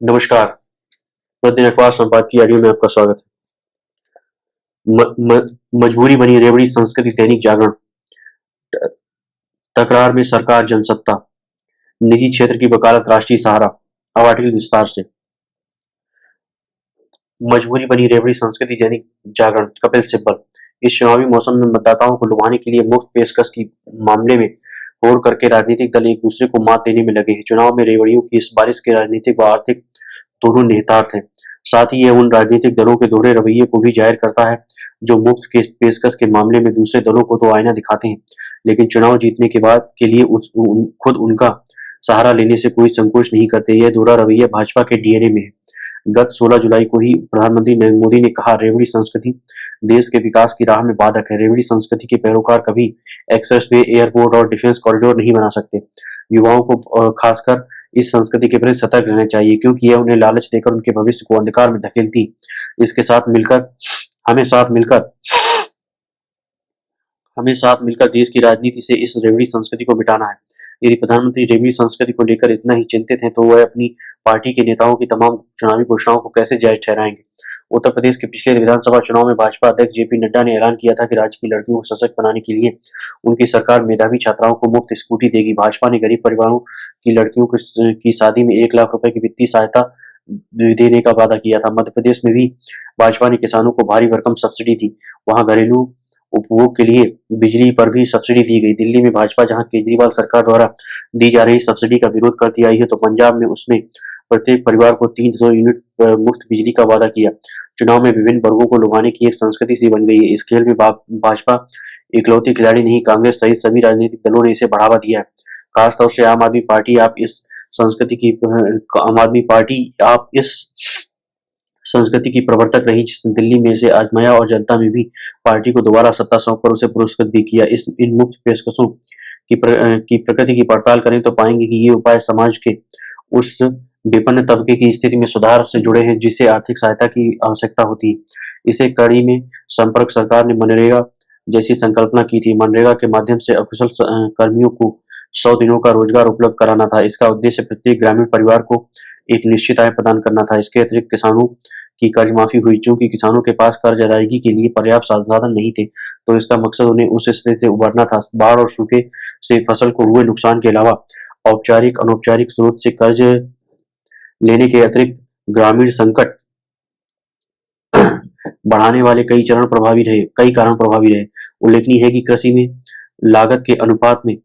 नमस्कार। प्रतिदिन अखबार संपादकीय ऑडियो में आपका स्वागत है। मजबूरी बनी रेवड़ी संस्कृति दैनिक जागरण। तकरार में सरकार जनसत्ता, निजी क्षेत्र की वकालत राष्ट्रीय सहारा। अब आर्टिकल विस्तार से। मजबूरी बनी रेवड़ी संस्कृति दैनिक जागरण। कपिल सिब्बल। इस चुनावी मौसम में मतदाताओं को लुभाने के लिए मुफ्त पेशकश की मामले में होड़ करके राजनीतिक दल एक दूसरे को मात देने में लगे हैं। चुनाव में रेवड़ियों की इस बारिश के राजनीतिक व आर्थिक दोनों निहितार्थ हैं। साथ ही यह उन राजनीतिक दलों के दोहरे रवैये को भी जाहिर करता है जो मुफ्त के पेशकश के मामले में दूसरे दलों को तो आईना दिखाते हैं, लेकिन चुनाव जीतने के बाद के लिए खुद उनका सहारा लेने से कोई संकोच नहीं करते। यह दोहरा रवैया भाजपा के डीएनए में है। गत 16 जुलाई को ही प्रधानमंत्री नरेंद्र मोदी ने कहा, रेवड़ी संस्कृति देश के विकास की राह में बाधक है। रेवड़ी संस्कृति के पैरोकार कभी एक्सप्रेसवे, एयरपोर्ट और डिफेंस कॉरिडोर नहीं बना सकते। युवाओं को खासकर इस संस्कृति के प्रति सतर्क रहना चाहिए, क्योंकि यह उन्हें लालच देकर उनके भविष्य को अंधकार में धकेलती। इसके साथ मिलकर हमें साथ मिलकर देश की राजनीति से इस रेवड़ी संस्कृति को मिटाना है। यदि प्रधानमंत्री रेवड़ी संस्कृति को लेकर इतना ही चिंतित हैं, तो वह अपनी पार्टी के नेताओं की तमाम चुनावी घोषणाओं को कैसे जायज ठहराएंगे। उत्तर प्रदेश के पिछले विधानसभा चुनाव में भाजपा अध्यक्ष जेपी नड्डा ने ऐलान किया था कि राज्य की लड़कियों को सशक्त बनाने के लिए उनकी सरकार मेधावी छात्राओं को मुफ्त स्कूटी देगी। भाजपा ने गरीब परिवारों की लड़कियों की शादी में 1 लाख रुपए की वित्तीय सहायता देने का वादा किया था। मध्य प्रदेश में भी भाजपा ने किसानों को भारी भरकम सब्सिडी दी। वहां घरेलू उपभोग के लिए बिजली पर भी सब्सिडी दी गई। दिल्ली में भाजपा जहां केजरीवाल सरकार द्वारा दी जा रही सब्सिडी का विरोध करती आई है, तो पंजाब में उसमें प्रत्येक परिवार को 300 यूनिट मुफ्त बिजली का वादा किया। चुनाव में विभिन्न वर्गों को लुभाने की एक संस्कृति सी बन गई है। इस खेल में भाजपा इकलौती खिलाड़ी नहीं, कांग्रेस सहित सभी राजनीतिक दलों ने इसे बढ़ावा दिया है। खासतौर से आम आदमी पार्टी आप इस संस्कृति की प्रवर्तक रही, जिसने दिल्ली में इसे आजमाया और जनता में भी पार्टी को दोबारा सत्ता सौंपकर उसे पुरस्कृत भी किया। इन मुफ्त पेशकशों की प्रकृति की पड़ताल करें तो पाएंगे कि ये उपाय समाज के उस विपन्न तबके की स्थिति में सुधार से जुड़े हैं जिसे आर्थिक सहायता की आवश्यकता होती है। इसे कड़ी में संपर्क सरकार ने मनरेगा जैसी संकल्पना की थी। मनरेगा के माध्यम से अकुशल कर्मियों को 100 दिनों का रोजगार उपलब्ध कराना था। इसका उद्देश्य प्रत्येक ग्रामीण परिवार को एक निश्चित आय प्रदान करना था। इसके अतिरिक्त किसानों की कर्ज माफी हुई। चूंकि किसानों के पास कर्ज अदायगी के लिए पर्याप्त संसाधन नहीं थे, तो इसका मकसद उन्हें उस स्थिति से उबरना था। बाढ़ और सूखे से फसल को हुए नुकसान के अलावा औपचारिक अनौपचारिक स्रोत से कर्ज लेने के अतिरिक्त ग्रामीण संकट बढ़ाने वाले कई कारण प्रभावी रहे। उल्लेखनीय है कि कृषि में लागत के अनुपात में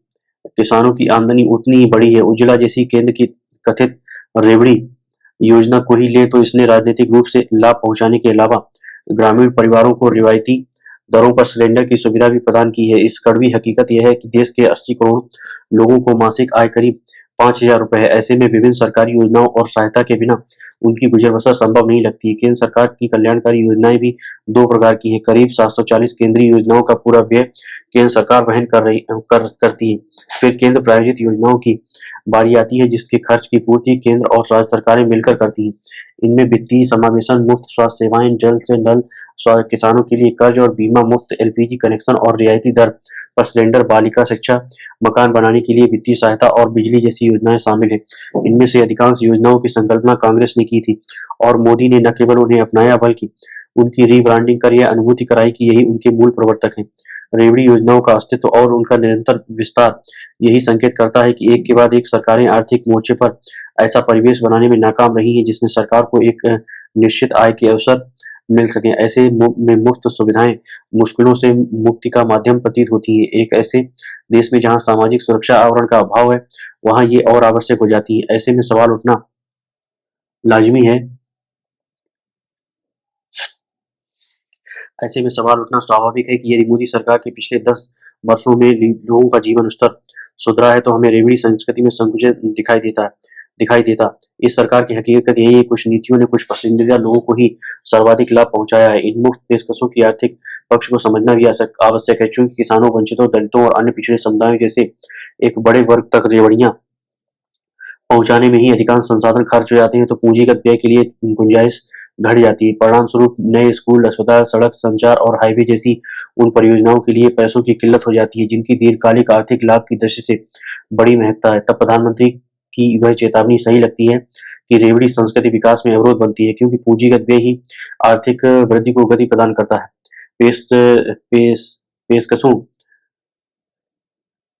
किसानों की आमदनी उतनी ही बढ़ी है। उज्ज्वला जैसी केंद्र की कथित रेवड़ी योजना को ही ले तो इसने राजनीतिक रूप से लाभ पहुंचाने के अलावा ग्रामीण परिवारों को रिवायती दरों पर सिलेंडर की सुविधा भी प्रदान की है। इस कड़वी हकीकत यह है कि देश के 80 करोड़ लोगों को मासिक आय करीब 5,000 रुपए है। ऐसे में विभिन्न सरकारी योजनाओं और सहायता के बिना उनकी गुजर बसर संभव नहीं लगती है। केंद्र सरकार की कल्याणकारी योजनाएं भी 2 प्रकार की हैं। करीब 740 केंद्रीय योजनाओं का पूरा व्यय केंद्र सरकार वहन करती है। फिर केंद्र प्रायोजित योजनाओं की बारी आती है, जिसके खर्च की पूर्ति केंद्र और राज्य सरकारें मिलकर करती हैं। इनमें वित्तीय समावेशन, मुफ्त स्वास्थ्य सेवाएं, जल से नल, किसानों के लिए कर्ज और बीमा, मुफ्त एलपीजी कनेक्शन और रियायती दर पर सिलेंडर, बालिका शिक्षा, मकान बनाने के लिए वित्तीय सहायता और बिजली जैसी योजनाएं शामिल हैं। इनमें से अधिकांश योजनाओं की संकल्पना कांग्रेस ने की थी और मोदी ने न केवल उन्हें अपनाया बल्कि उनकी रीब्रांडिंग कर यह अनुभूति कराई कि यही उनके मूल प्रवर्तक हैं। रेवड़ी योजनाओं का अस्तित्व और उनका निरंतर विस्तार यही संकेत करता है कि एक के बाद एक सरकारें आर्थिक मोर्चे पर ऐसा परिवेश बनाने में नाकाम रही हैं जिसमें सरकार को एक निश्चित आय के अवसर मिल सकें। ऐसे में मुफ्त सुविधाएं मुश्किलों से मुक्ति का माध्यम प्रतीत होती है। एक ऐसे देश में जहां सामाजिक सुरक्षा आवरण का अभाव है, वहां ये और आवश्यक हो जाती है। ऐसे में सवाल उठना लाजमी है ऐसे में सवाल उठना स्वाभाविक है कि यदि मोदी सरकार के पिछले 10 वर्षों में लोगों का जीवन स्तर सुधरा है, तो हमें रेवड़ी संस्कृति में संकुचन दिखाई देता। इस सरकार की हकीकत यही है, कुछ नीतियों ने कुछ पसंदीदा लोगों को ही सर्वाधिक लाभ पहुंचाया है। इन मुफ्त पेशकशों की आर्थिक पक्ष को समझना भी आवश्यक है, चूंकि किसानों, वंचितों, दलितों और अन्य पिछड़े समुदायों जैसे एक बड़े वर्ग तक रेवड़ियां पहुंचाने में ही अधिकांश संसाधन खर्च हो जाते हैं, तो पूंजीगत व्यय के लिए गुंजाइश घट जाती है। परिणाम स्वरूप नए स्कूल, अस्पताल, सड़क संचार और हाईवे जैसी उन परियोजनाओं के लिए पैसों की किल्लत हो जाती है, जिनकी दीर्घकालिक आर्थिक लाभ की दृष्टि से बड़ी महत्ता है। तब प्रधानमंत्री की वह चेतावनी सही लगती है कि रेवड़ी संस्कृति विकास में अवरोध बनती है, क्योंकि पूंजीगत व्यय ही आर्थिक वृद्धि को गति प्रदान करता है। पेश पेश पेशकशों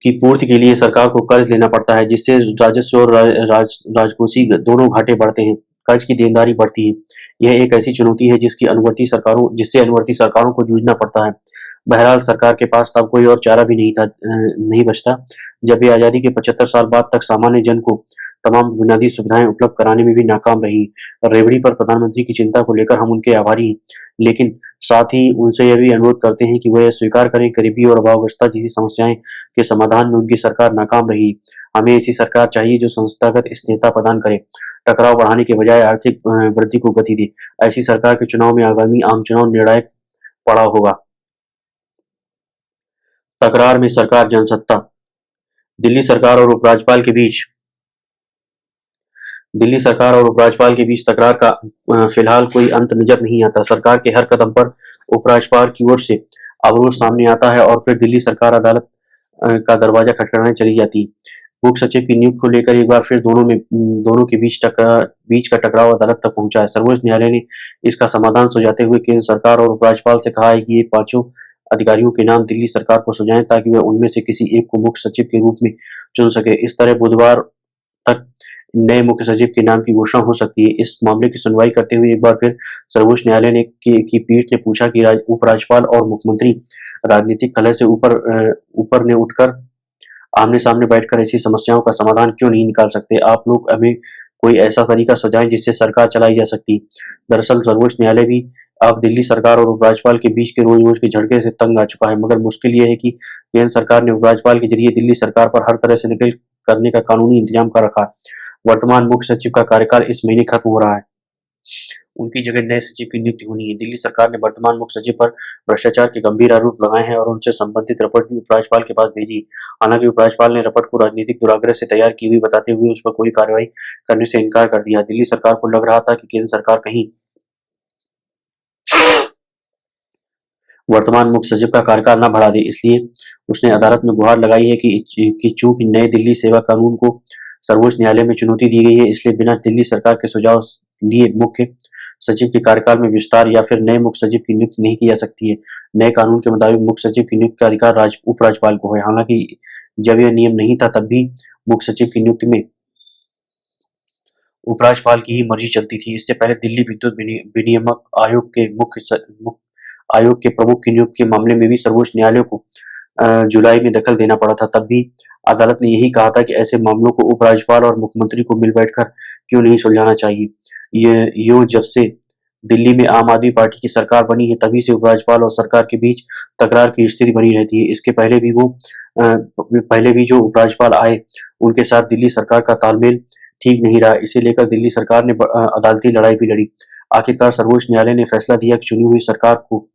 की पूर्ति के लिए सरकार को कर्ज लेना पड़ता है, जिससे राजस्व और राजकोषीय दोनों घाटे बढ़ते हैं। कर्ज की देनदारी बढ़ती है। यह एक ऐसी चुनौती है जिससे अनुवर्ती सरकारों को जूझना पड़ता है। बहरहाल सरकार के पास तब कोई और चारा भी नहीं बचता। जब ये आज़ादी के 75 साल बाद तक सामान्य जन को तमाम बुनियादी सुविधाएं उपलब्ध कराने में भी नाकाम रही। रेवड़ी पर प्रधानमंत्री की चिंता को लेकर हम उनके आभारी हैं, लेकिन साथ ही उनसे यह भी अनुरोध करते हैं कि वह यह स्वीकार करें, गरीबी और अभावग्रस्तता जैसी समस्याएं के समाधान में उनकी सरकार नाकाम रही। हमें ऐसी सरकार चाहिए जो संस्थागत स्थिरता प्रदान करे, टकराव बढ़ाने के बजाय आर्थिक वृद्धि को गति दे। ऐसी सरकार के चुनाव में आगामी आम चुनाव निर्णायक पड़ाव होगा। तकरार में सरकार जनसत्ता। दिल्ली सरकार और उपराज्यपाल के बीच दिल्ली सरकार और उपराज्यपाल के बीच तकरार का फिलहाल कोई अंत नजर नहीं आता। सरकार के हर कदम पर उपराज्यपाल की ओर से अवरोध सामने आता है और फिर दिल्ली सरकार अदालत का दरवाजा खटखटाने चली जाती। मुख्य सचिव की नियुक्ति को लेकर एक बार फिर दोनों के बीच का टकराव अदालत तक पहुंचा है। सर्वोच्च न्यायालय ने इसका समाधान सुझाते हुए केंद्र सरकार और उपराज्यपाल से कहा है कि ये पांचों अधिकारियों के नाम दिल्ली सरकार को सुझाएं, ताकि वह उनमें से किसी एक को मुख्य सचिव के रूप में चुन सके। इस तरह बुधवार तक नए मुख्य सचिव के नाम की घोषणा हो सकती है। इस मामले की सुनवाई करते हुए एक बार फिर सर्वोच्च न्यायालय की पीठ ने पूछा कि उपराज्यपाल और मुख्यमंत्री राजनीतिक कलह से ऊपर ने उठकर आमने सामने बैठकर ऐसी समस्याओं का समाधान क्यों नहीं निकाल सकते। आप लोग हमें कोई ऐसा तरीका सुझाएं जिससे सरकार चलाई जा सकती। दरअसल सर्वोच्च न्यायालय भी अब दिल्ली सरकार और उपराज्यपाल के बीच के रोज रोज के झड़के से तंग आ चुका है, मगर मुश्किल यह है कि केंद्र सरकार ने उपराज्यपाल के जरिए दिल्ली सरकार पर हर तरह से नकेल करने का कानूनी इंतजाम कर रखा है। वर्तमान मुख्य सचिव का कार्यकाल इस महीने खत्म हो रहा है। उनकी जगह नए सचिव की नियुक्ति होनी है। दिल्ली सरकार ने वर्तमान मुख्य सचिव पर भ्रष्टाचार के गंभीर आरोप लगाए हैं और उनसे संबंधित रिपोर्ट भी उपराज्यपाल के पास भेजी। हालांकि उपराज्यपाल ने रिपोर्ट को राजनीतिक दुराग्रह से तैयार की हुई बताते हुए उस पर कोई कार्रवाई करने से इनकार कर दिया। दिल्ली सरकार को लग रहा था कि केंद्र सरकार कहीं वर्तमान मुख्य सचिव का कार्यकाल न बढ़ा दे, इसलिए उसने अदालत में गुहार लगाई है कि चूंकि नए दिल्ली सेवा कानून को सर्वोच्च न्यायालय में चुनौती दी गई है, इसलिए बिना दिल्ली सरकार के सुझाव लिए मुख्य सचिव के कार्यकाल में विस्तार या फिर नए मुख्य सचिव की नियुक्ति नहीं की जा सकती है। नए कानून के मुताबिक मुख्य सचिव की नियुक्ति का अधिकार उपराज्यपाल को है। हालांकि जब यह नियम नहीं था, तब भी मुख्य सचिव की नियुक्ति में उपराज्यपाल की ही मर्जी चलती थी। इससे पहले दिल्ली विद्युत विनियामक आयोग के प्रमुख की नियुक्ति के मामले में भी सर्वोच्च न्यायालय को जुलाई में दखल देना पड़ा था। तब भी अदालत ने यही कहा था कि ऐसे मामलों को उपराज्यपाल और मुख्यमंत्री को मिल बैठकर क्यों नहीं सुलझाना चाहिए। जब से दिल्ली में आम आदमी पार्टी की सरकार बनी है, तभी से उपराज्यपाल और सरकार के बीच तकरार की स्थिति बनी रहती है। इसके पहले भी जो उपराज्यपाल आए, उनके साथ दिल्ली सरकार का तालमेल ठीक नहीं रहा। इसे लेकर दिल्ली सरकार ने अदालती लड़ाई भी लड़ी। आखिरकार सर्वोच्च न्यायालय ने फैसला दिया कि चुनी हुई सरकार को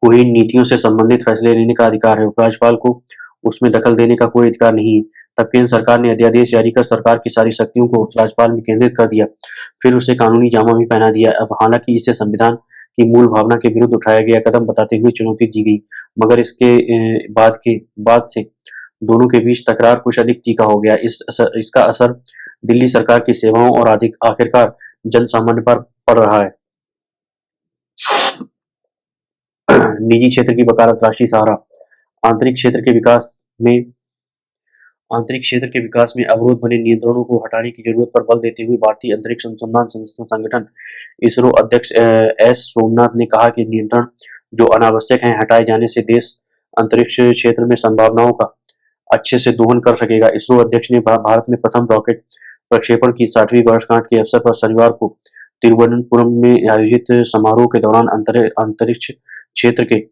इन नीतियों से संबंधित फैसले लेने का अधिकार है। उपराज्यपाल को उसमें दखल देने का कोई अधिकार नहीं है। तब केंद्र सरकार ने अध्यादेश जारी कर सरकार की सारी शक्तियों को उपराज्यपाल में केंद्रित कर दिया, फिर उसे कानूनी जामा भी पहना दिया। अब हालांकि इसे संविधान की मूल भावना के विरुद्ध उठाया गया कदम बताते हुए चुनौती दी गई, मगर इसके बाद से दोनों के बीच तकरार कुछ अधिक तीखा हो गया। इसका असर दिल्ली सरकार की सेवाओं और आखिरकार जन सामान्य पर पड़ रहा है। निजी क्षेत्र की वकालत राष्ट्रीय सहारा। आंतरिक क्षेत्र के विकास में अवरोध बने नियंत्रणों को हटाने की जरूरत पर बल देते हुए भारतीय अंतरिक्ष अनुसंधान संगठन इसरो अध्यक्ष एस सोमनाथ ने कहा कि नियंत्रण जो अनावश्यक हैं हटाए जाने से देश अंतरिक्ष क्षेत्र में संभावनाओं का अच्छे से दोहन कर सकेगा। इसरो अध्यक्ष ने भारत में प्रथम रॉकेट प्रक्षेपण की 60वीं वर्षगांठ के अवसर पर शनिवार को तिरुवनंतपुरम में आयोजित समारोह के दौरान अंतरिक्ष क्षेत्र के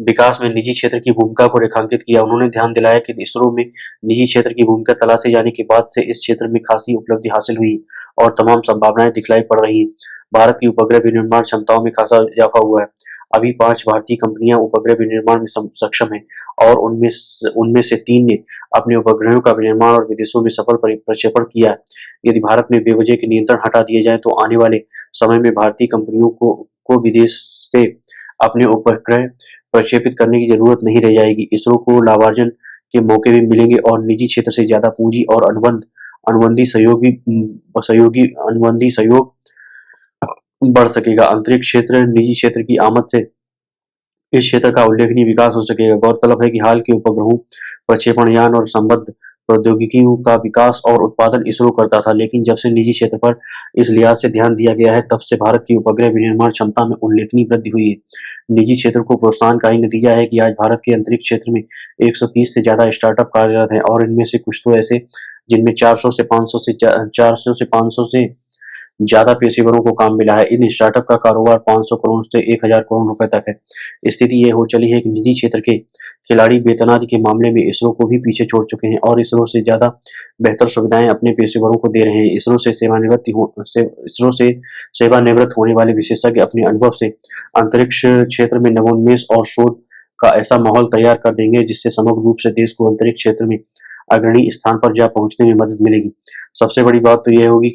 विकास में निजी क्षेत्र की भूमिका को रेखांकित किया। उन्होंने ध्यान दिलाया कि इसरो में निजी क्षेत्र की भूमिका तलाशे जाने के बाद से इस क्षेत्र में खासी उपलब्धि हासिल हुई और तमाम संभावनाएं दिखलाई पड़ रही हैं। भारत की उपग्रह विनिर्माण क्षमताओं में खासा इजाफा हुआ है। अभी 5 भारतीय कंपनियां उपग्रह विनिर्माण में सक्षम हैं और उनमें से 3 ने अपने उपग्रहों का विनिर्माण और विदेशों में सफल प्रक्षेपण किया है। यदि भारत में बेवजह के नियंत्रण हटा दिए जाए तो आने वाले समय में भारतीय कंपनियों को विदेश से अपने उपग्रह प्रक्षेपित करने की जरूरत नहीं रह जाएगी। इसरो को लार्वाजन के मौके भी मिलेंगे और निजी क्षेत्र से ज़्यादा पूँजी और सहयोगी अनुबंधी सहयोग बढ़ सकेगा। अंतरिक्ष क्षेत्र निजी क्षेत्र की आमद से इस क्षेत्र का उल्लेखनीय विकास हो सकेगा। गौरतलब है कि हाल के उपग्रहों, प्रक्षेपण यान और संबद्ध प्रौद्योगिकियों का विकास और उत्पादन इसरो करता था, लेकिन जब से निजी क्षेत्र पर इस लिहाज से ध्यान दिया गया है, तब से भारत की उपग्रह विनिर्माण क्षमता में उल्लेखनीय वृद्धि हुई है। निजी क्षेत्र को प्रोत्साहन का ही नतीजा है कि आज भारत के अंतरिक्ष क्षेत्र में 130 से ज़्यादा स्टार्टअप कार्यरत हैं और इनमें से कुछ तो ऐसे जिनमें 400 से 500 से ज़्यादा पेशेवरों को काम मिला है। इन स्टार्टअप का कारोबार 500 करोड़ से 1000 करोड़ रुपए तक है। स्थिति ये हो चली है कि निजी क्षेत्र के खिलाड़ी वेतनादि के मामले में इसरो को भी पीछे छोड़ चुके हैं और इसरो से ज़्यादा बेहतर सुविधाएं अपने पेशेवरों को दे रहे हैं। इसरो से सेवानिवृत्त होने वाले विशेषज्ञ अपने अनुभव से अंतरिक्ष क्षेत्र में नवोन्मेष और शोध का ऐसा माहौल तैयार कर देंगे जिससे समग्र रूप से देश को अंतरिक्ष क्षेत्र में अग्रणी स्थान पर जा पहुंचने में मदद मिलेगी। सबसे बड़ी बात तो यह होगी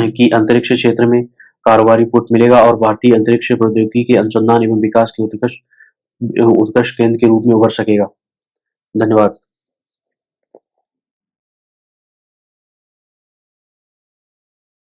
कि अंतरिक्ष क्षेत्र में कारोबारी पुट मिलेगा और भारतीय अंतरिक्ष प्रौद्योगिकी के अनुसंधान एवं विकास के उत्कृष्ट केंद्र के रूप में उभर सकेगा। धन्यवाद।